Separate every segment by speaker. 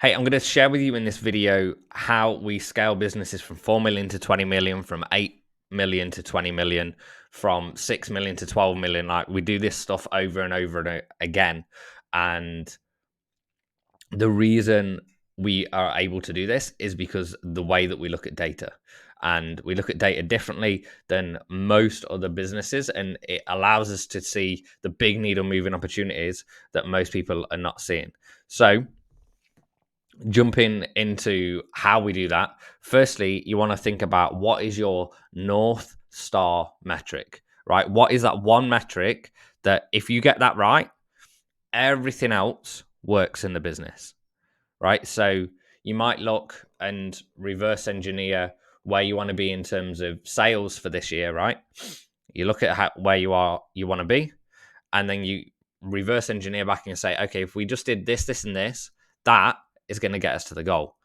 Speaker 1: Hey, I'm going to share with you in this video how we scale businesses from 4 million to 20 million, from 8 million to 20 million, from 6 million to 12 million. Like, we do this stuff over and over and again. And the reason we are able to do this is because the way that we look at data. And we look at data differently than most other businesses, and it allows us to see the big needle moving opportunities that most people are not seeing. So, jumping into how we do that, firstly, you want to think about what is your North Star metric, right? What is that one metric that if you get that right, everything else works in the business, right? So you might look and reverse engineer where you want to be in terms of sales for this year, right? You look at where you want to be, and then you reverse engineer back and say, okay, if we just did this, this, and this, that is going to get us to the goal.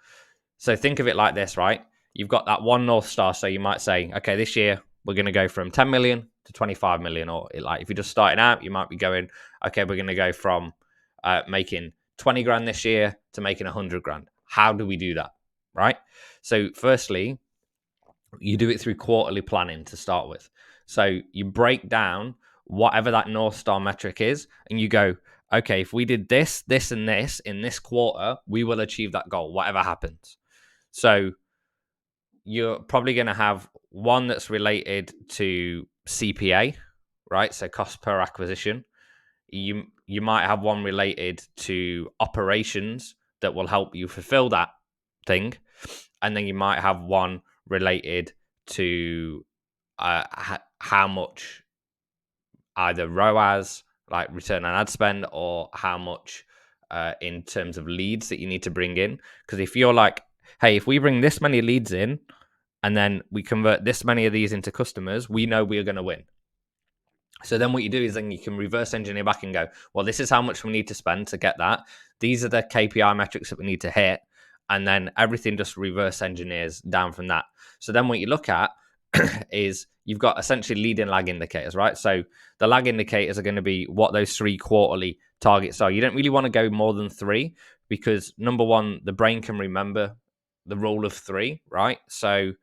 Speaker 1: So think of it like this, right? You've got that one North Star. So you might say, okay, this year we're going to go from 10 million to 25 million. Or like if you're just starting out, you might be going, okay, we're going to go from making 20 grand this year to making 100 grand. How do we do that, right? So firstly, you do it through quarterly planning to start with. So you break down whatever that North Star metric is, and you go, okay, if we did this, this, and this in this quarter, we will achieve that goal, whatever happens. So you're probably going to have one that's related to CPA, right? So cost per acquisition. You might have one related to operations that will help you fulfill that thing, and then you might have one related to how much either ROAS, like return on ad spend, or how much in terms of leads that you need to bring in. Because if you're like, hey, if we bring this many leads in and then we convert this many of these into customers, we know we're going to win. So then what you do is then you can reverse engineer back and go, well, this is how much we need to spend to get that. These are the KPI metrics that we need to hit. And then everything just reverse engineers down from that. So then what you look at is you've got essentially lead and lag indicators, right? So the lag indicators are going to be what those 3 quarterly targets are. You don't really want to go more than 3 because, number one, the brain can remember the rule of 3, right? So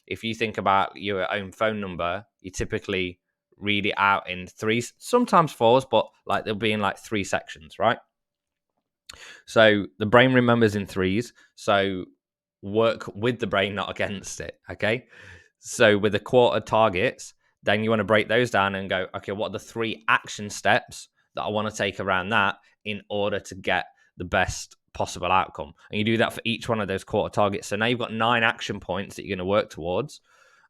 Speaker 1: if you think about your own phone number, you typically read it out in 3s, sometimes 4s, but like they'll be in like 3 sections, right? So the brain remembers in 3s. So work with the brain, not against it. Okay. So with the quarter targets, then you want to break those down and go, okay, what are the 3 action steps that I want to take around that in order to get the best possible outcome? And you do that for each one of those quarter targets. So now you've got 9 action points that you're going to work towards.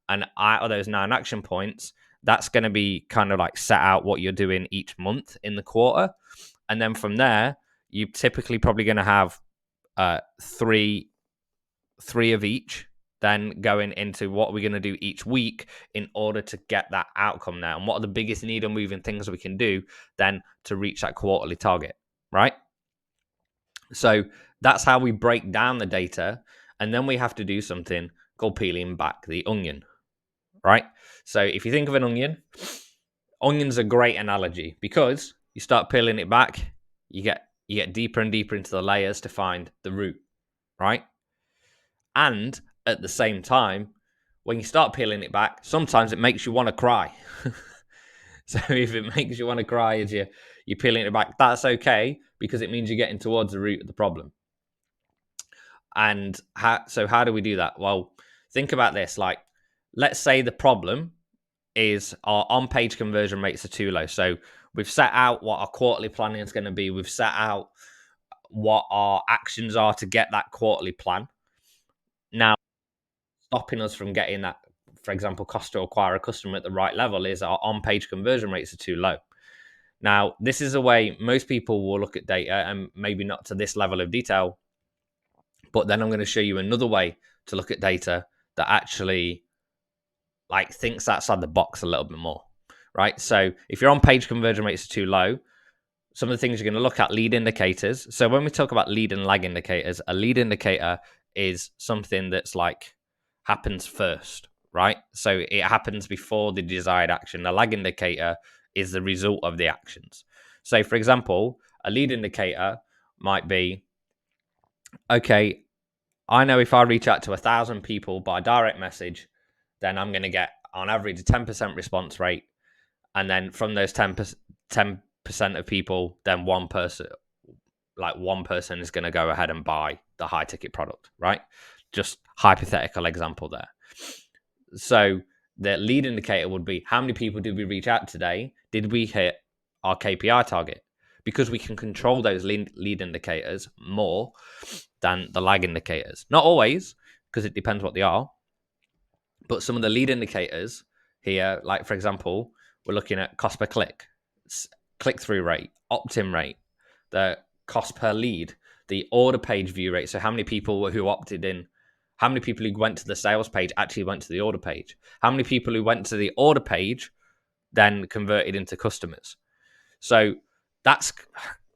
Speaker 1: And out of those 9 action points, that's going to be kind of like set out what you're doing each month in the quarter. And then from there, you're typically probably going to have three of each, then going into what we're going to do each week in order to get that outcome now. And what are the biggest needle moving things we can do then to reach that quarterly target, right? So that's how we break down the data. And then we have to do something called peeling back the onion, right? So if you think of an onion, onion's a great analogy because you start peeling it back, you get deeper and deeper into the layers to find the root, right? And at the same time, when you start peeling it back, sometimes it makes you want to cry. So if it makes you want to cry as you're peeling it back, that's okay because it means you're getting towards the root of the problem. And how do we do that? Well, think about this. Like, let's say the problem is our on-page conversion rates are too low. So we've set out what our quarterly planning is going to be. We've set out what our actions are to get that quarterly plan. Now, stopping us from getting that, for example, cost to acquire a customer at the right level is our on-page conversion rates are too low. Now, this is a way most people will look at data, and maybe not to this level of detail, but then I'm going to show you another way to look at data that actually like thinks outside the box a little bit more, right? So if your on-page conversion rates are too low, some of the things you're going to look at lead indicators. So when we talk about lead and lag indicators, a lead indicator is something that's like happens first, right? So it happens before the desired action. A lag indicator is the result of the actions. So for example, a lead indicator might be okay, I know if I reach out to 1,000 people by direct message, then I'm going to get on average a 10% response rate. And then from those 10% of people, then one person is going to go ahead and buy the high ticket product, right? Just hypothetical example there. So the lead indicator would be, how many people did we reach out today? Did we hit our KPI target? Because we can control those lead indicators more than the lag indicators. Not always, because it depends what they are. But some of the lead indicators here, like for example, we're looking at cost per click, click-through rate, opt-in rate, the cost per lead, the order page view rate. So how many people who opted in, how many people who went to the sales page actually went to the order page? How many people who went to the order page then converted into customers? So that's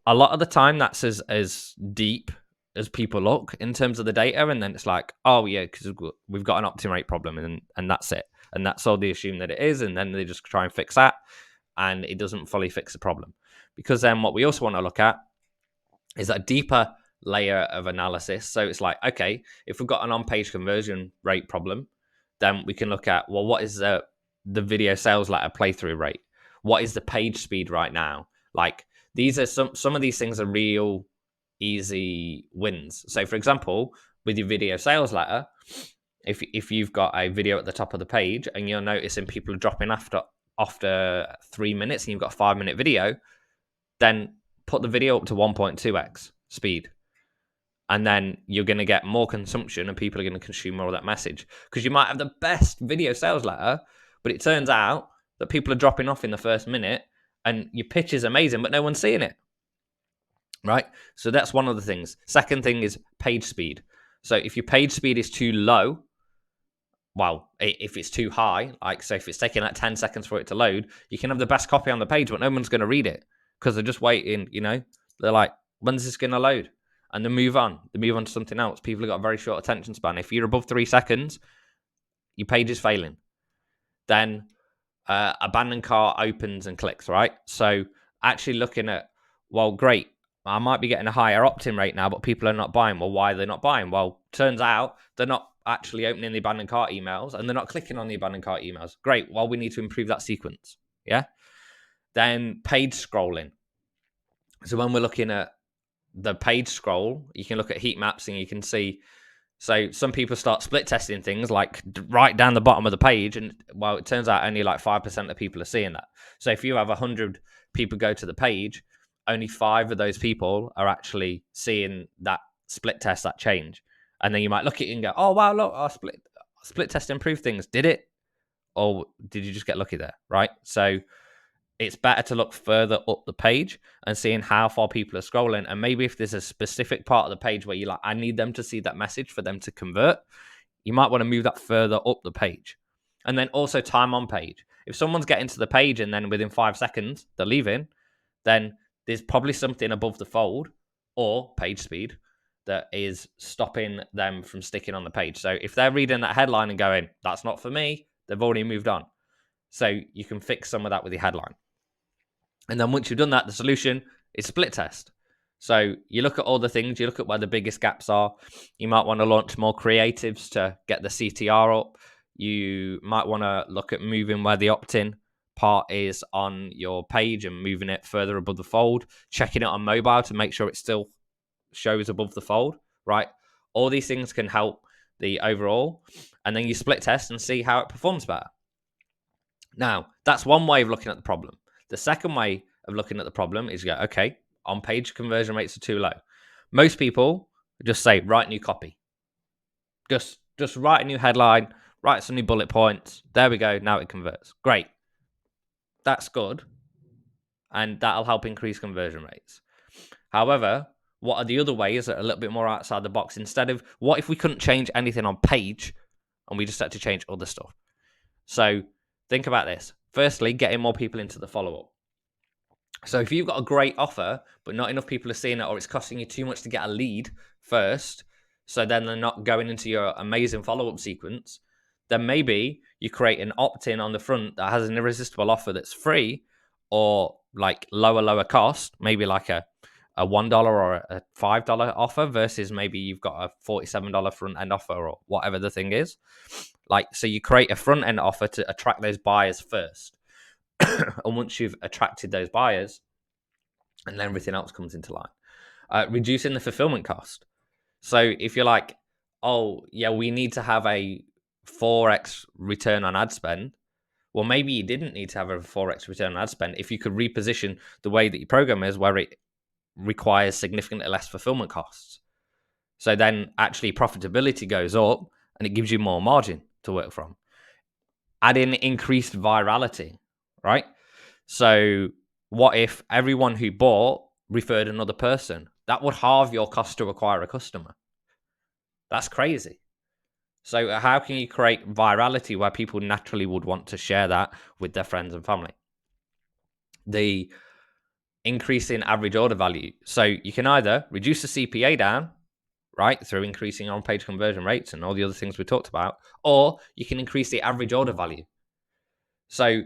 Speaker 1: a lot of the time that's as deep as people look in terms of the data, and then it's like, oh yeah, because we've got an opt-in rate problem, and that's it, and that's all they assume that it is, and then they just try and fix that, and it doesn't fully fix the problem. Because then what we also want to look at is a deeper layer of analysis. So it's like, okay, if we've got an on-page conversion rate problem, then we can look at, well, what is the video sales letter playthrough rate? What is the page speed right now? Like, these are some of these things are real easy wins. So for example, with your video sales letter, if you've got a video at the top of the page and you're noticing people are dropping after 3 minutes and you've got a 5-minute video, then put the video up to 1.2x speed. And then you're going to get more consumption and people are going to consume more of that message. Because you might have the best video sales letter, but it turns out that people are dropping off in the first minute and your pitch is amazing, but no one's seeing it. Right? So that's one of the things. Second thing is page speed. So if your page speed is too low, well, if it's too high, like so if it's taking like 10 seconds for it to load, you can have the best copy on the page, but no one's going to read it because they're just waiting, they're like, when's this going to load? And they move on to something else. People have got a very short attention span. If you're above 3 seconds, your page is failing. Then abandoned cart opens and clicks, right? So actually looking at, well, great, I might be getting a higher opt-in rate now, but people are not buying. Well, why are they not buying? Well, turns out they're not actually opening the abandoned cart emails and they're not clicking on the abandoned cart emails. Great. Well, we need to improve that sequence. Yeah. Then page scrolling. So when we're looking at the page scroll, you can look at heat maps and you can see. So some people start split testing things like right down the bottom of the page, and well, it turns out only like 5% of people are seeing that. So if you have 100 people go to the page, only 5 of those people are actually seeing that split test, that change. And then you might look at it and go, oh wow, look, our split test improved things. Did it? Or did you just get lucky there? Right? So it's better to look further up the page and seeing how far people are scrolling. And maybe if there's a specific part of the page where you're like, I need them to see that message for them to convert, you might want to move that further up the page. And then also time on page. If someone's getting to the page and then within 5 seconds they're leaving, then there's probably something above the fold or page speed that is stopping them from sticking on the page. So if they're reading that headline and going, that's not for me, they've already moved on. So you can fix some of that with your headline. And then once you've done that, the solution is split test. So you look at all the things, you look at where the biggest gaps are. You might want to launch more creatives to get the CTR up. You might want to look at moving where the opt-in part is on your page and moving it further above the fold, checking it on mobile to make sure it still shows above the fold, right? All these things can help the overall. And then you split test and see how it performs better. Now, that's one way of looking at the problem. The second way of looking at the problem is go, okay, on-page conversion rates are too low. Most people just say, write new copy. Just write a new headline, write some new bullet points. There we go. Now it converts. Great. That's good. And that'll help increase conversion rates. However, what are the other ways that are a little bit more outside the box? Instead of, what if we couldn't change anything on page and we just had to change other stuff? So think about this. Firstly, getting more people into the follow-up. So if you've got a great offer, but not enough people are seeing it, or it's costing you too much to get a lead first, so then they're not going into your amazing follow-up sequence, then maybe you create an opt-in on the front that has an irresistible offer that's free or like lower cost, maybe like a a $1 or a $5 offer versus maybe you've got a $47 front end offer or whatever the thing is. Like, so you create a front end offer to attract those buyers first. And once you've attracted those buyers, and then everything else comes into line. Reducing the fulfillment cost. So if you're like, oh, yeah, we need to have a 4x return on ad spend, well, maybe you didn't need to have a 4x return on ad spend if you could reposition the way that your program is where it requires significantly less fulfillment costs. So then actually profitability goes up and it gives you more margin to work from. Add in increased virality, right? So what if everyone who bought referred another person? That would halve your cost to acquire a customer. That's crazy. So how can you create virality where people naturally would want to share that with their friends and family? The increase in average order value. So you can either reduce the CPA down, right, through increasing on-page conversion rates and all the other things we talked about, or you can increase the average order value. So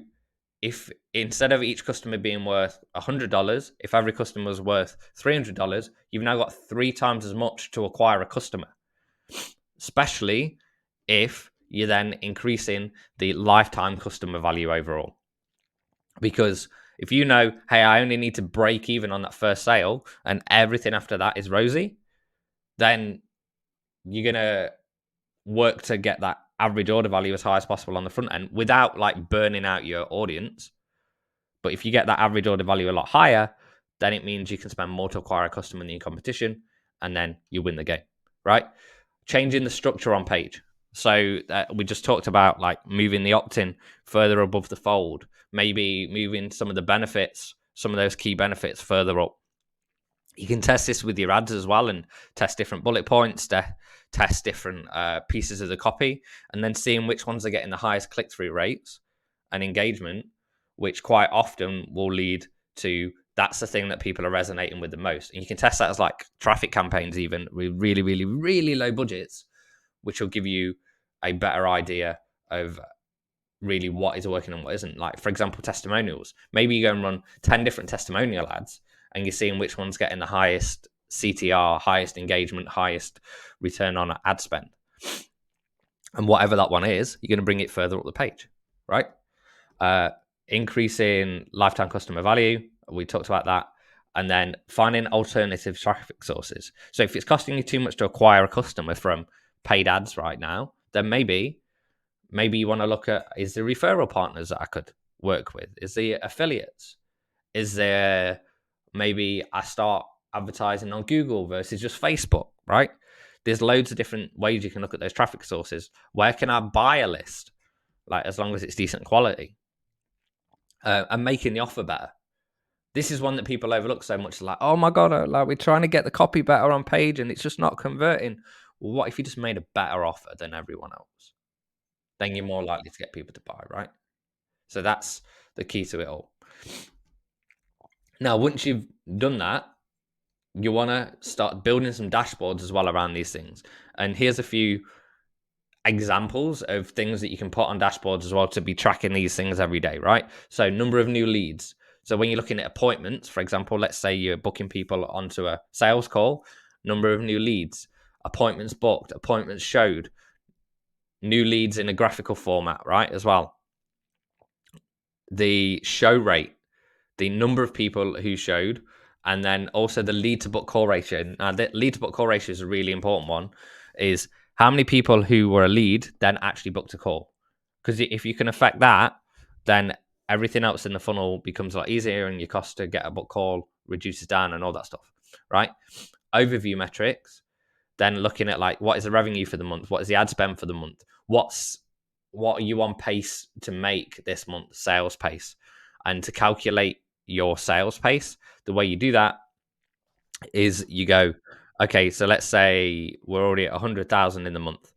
Speaker 1: if instead of each customer being worth $100, if every customer was worth $300, you've now got 3 times as much to acquire a customer, especially if you're then increasing the lifetime customer value overall. Because if you know, hey, I only need to break even on that first sale and everything after that is rosy, then you're going to work to get that average order value as high as possible on the front end without like burning out your audience. But if you get that average order value a lot higher, then it means you can spend more to acquire a customer than your competition, and then you win the game, right? Changing the structure on page. So we just talked about like moving the opt-in further above the fold, maybe moving some of the benefits, some of those key benefits further up. You can test this with your ads as well and test different bullet points, test different pieces of the copy, and then seeing which ones are getting the highest click-through rates and engagement, which quite often will lead to that's the thing that people are resonating with the most. And you can test that as like traffic campaigns, even with really, really, really low budgets, which will give you a better idea of really what is working and what isn't. Like, for example, testimonials. Maybe you go and run 10 different testimonial ads and you're seeing which one's getting the highest CTR, highest engagement, highest return on ad spend. And whatever that one is, you're going to bring it further up the page, right? Increasing lifetime customer value. We talked about that. And then finding alternative traffic sources. So if it's costing you too much to acquire a customer from paid ads right now, then maybe you want to look at, is there referral partners that I could work with? Is there affiliates? Is there maybe I start advertising on Google versus just Facebook, right? There's loads of different ways you can look at those traffic sources. Where can I buy a list? Like, as long as it's decent quality. And making the offer better. This is one that people overlook so much. Like, oh my God, like we're trying to get the copy better on page and it's just not converting. Well, what if you just made a better offer than everyone else? Then you're more likely to get people to buy, right? So that's the key to it all. Now, once you've done that, you want to start building some dashboards as well around these things. And here's a few examples of things that you can put on dashboards as well to be tracking these things every day, right? So number of new leads. So when you're looking at appointments, for example, let's say you're booking people onto a sales call, number of new leads, appointments booked, appointments showed, new leads in a graphical format, right, as well. The show rate, the number of people who showed, and then also the lead to book call ratio. Now, the lead to book call ratio is a really important one, is how many people who were a lead then actually booked a call. Because if you can affect that, then everything else in the funnel becomes a lot easier and your cost to get a book call reduces down and all that stuff, right? Overview metrics, then looking at like, what is the revenue for the month? What is the ad spend for the month? What are you on pace to make this month, sales pace? And to calculate your sales pace, the way you do that is you go, okay, so let's say we're already at 100,000 in the month,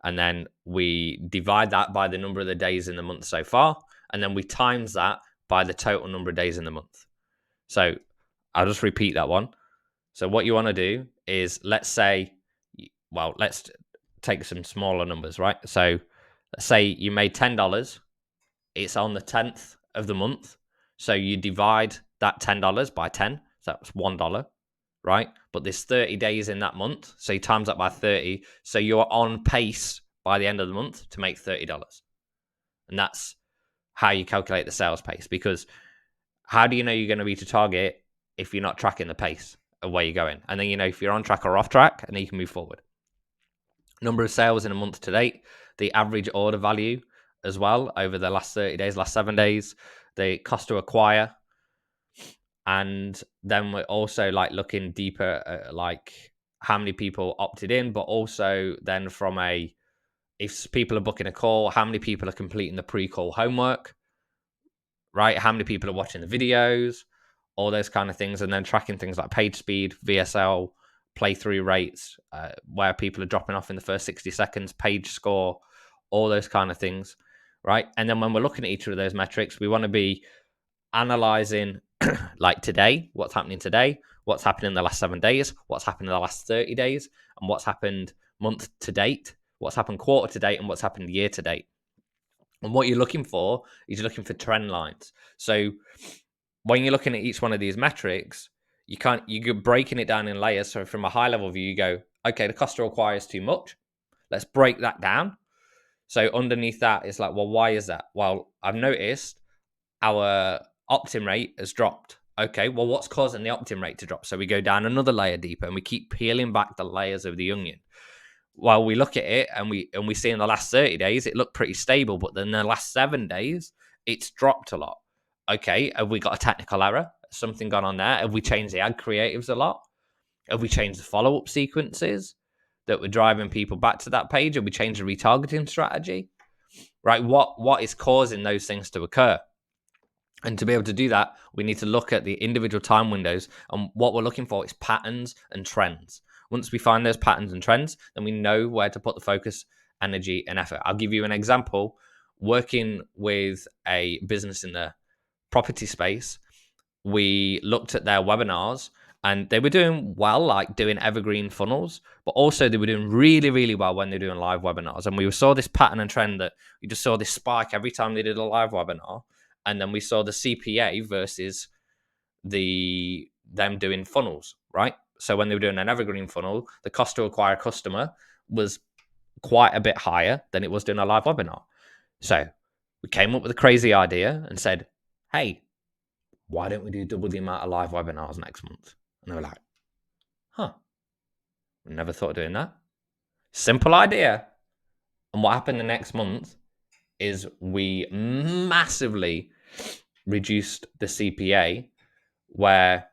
Speaker 1: and then we divide that by the number of the days in the month so far, and then we times that by the total number of days in the month. So I'll just repeat that one. So what you want to do is, let's say, well, let's take some smaller numbers, right? So let's say you made $10. It's on the 10th of the month. So you divide that $10 by 10. So that's $1. right? But there's 30 days in that month. So you times that by 30. So you're on pace by the end of the month to make $30. And that's how you calculate the sales pace. Because how do you know you're going to reach a target if you're not tracking the pace of where you're going? And then you know if you're on track or off track, and then you can move forward. Number of sales in a month to date, the average order value as well over the last 30 days, last 7 days, the cost to acquire. And then we're also like looking deeper at like how many people opted in, but also then from a, if people are booking a call, how many people are completing the pre-call homework, right? How many people are watching the videos, all those kind of things. And then tracking things like page speed, VSL, playthrough rates, where people are dropping off in the first 60 seconds, page score, all those kind of things, right? And then when we're looking at each of those metrics, we want to be analyzing like today, what's happening today, what's happened in the last 7 days, what's happened in the last 30 days, and what's happened month to date, what's happened quarter to date, and what's happened year to date. And what you're looking for is you're looking for trend lines. So when you're looking at each one of these metrics, you're breaking it down in layers. So from a high level view, you go, okay, the cost to acquire is too much. Let's break that down. So underneath that, it's like, well, why is that? Well, I've noticed our opt-in rate has dropped. Okay, well, what's causing the opt-in rate to drop? So we go down another layer deeper and we keep peeling back the layers of the onion. While we look at it and we see in the last 30 days, it looked pretty stable, but then the last 7 days, it's dropped a lot. Okay, have we got a technical error? Something gone on there? Have we changed the ad creatives a lot? Have we changed the follow-up sequences that were driving people back to that page? Have we changed the retargeting strategy? Right, what is causing those things to occur? And to be able to do that, we need to look at the individual time windows. And what we're looking for is patterns and trends. Once we find those patterns and trends, then we know where to put the focus, energy, and effort. I'll give you an example. Working with a business in the property space, we looked at their webinars and they were doing well, like doing evergreen funnels, but also they were doing really, really well when they're doing live webinars. And we saw this pattern and trend that we just saw this spike every time they did a live webinar. And then we saw the CPA versus them doing funnels, right? So when they were doing an evergreen funnel, the cost to acquire a customer was quite a bit higher than it was doing a live webinar. So we came up with a crazy idea and said, hey, why don't we do double the amount of live webinars next month? And they were like, huh, we never thought of doing that. Simple idea. And what happened the next month is we massively reduced the CPA, where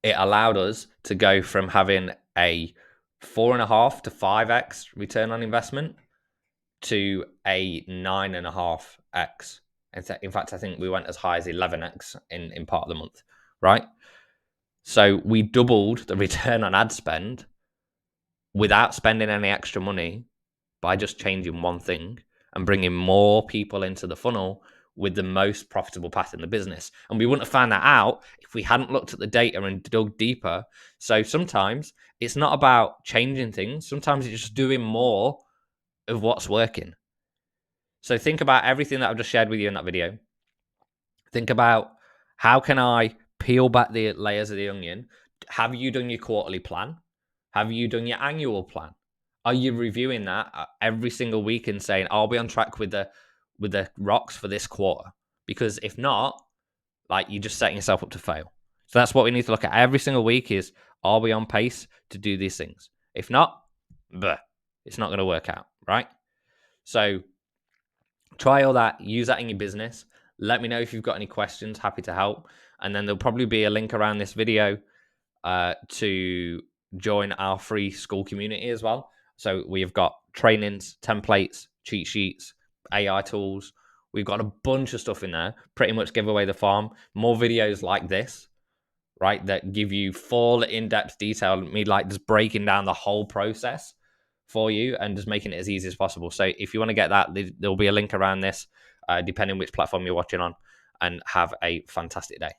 Speaker 1: it allowed us to go from having a 4.5 to 5x return on investment to a 9.5x. In fact, I think we went as high as 11x in part of the month, right? So we doubled the return on ad spend without spending any extra money by just changing one thing and bringing more people into the funnel with the most profitable path in the business. And we wouldn't have found that out if we hadn't looked at the data and dug deeper. So sometimes it's not about changing things. Sometimes it's just doing more of what's working. So think about everything that I've just shared with you in that video. Think about, how can I peel back the layers of the onion? Have you done your quarterly plan? Have you done your annual plan? Are you reviewing that every single week and saying, are we on track with the rocks for this quarter? Because if not, like, you're just setting yourself up to fail. So that's what we need to look at every single week is, are we on pace to do these things? If not, it's not going to work out, right? So try all that, use that in your business. Let me know if you've got any questions, happy to help. And then there'll probably be a link around this video to join our free school community as well. So we've got trainings, templates, cheat sheets, AI tools. We've got a bunch of stuff in there, pretty much give away the farm. More videos like this, right, that give you full in-depth detail, me like just breaking down the whole process for you and just making it as easy as possible. So if you want to get that, there'll be a link around this, depending which platform you're watching on, and have a fantastic day.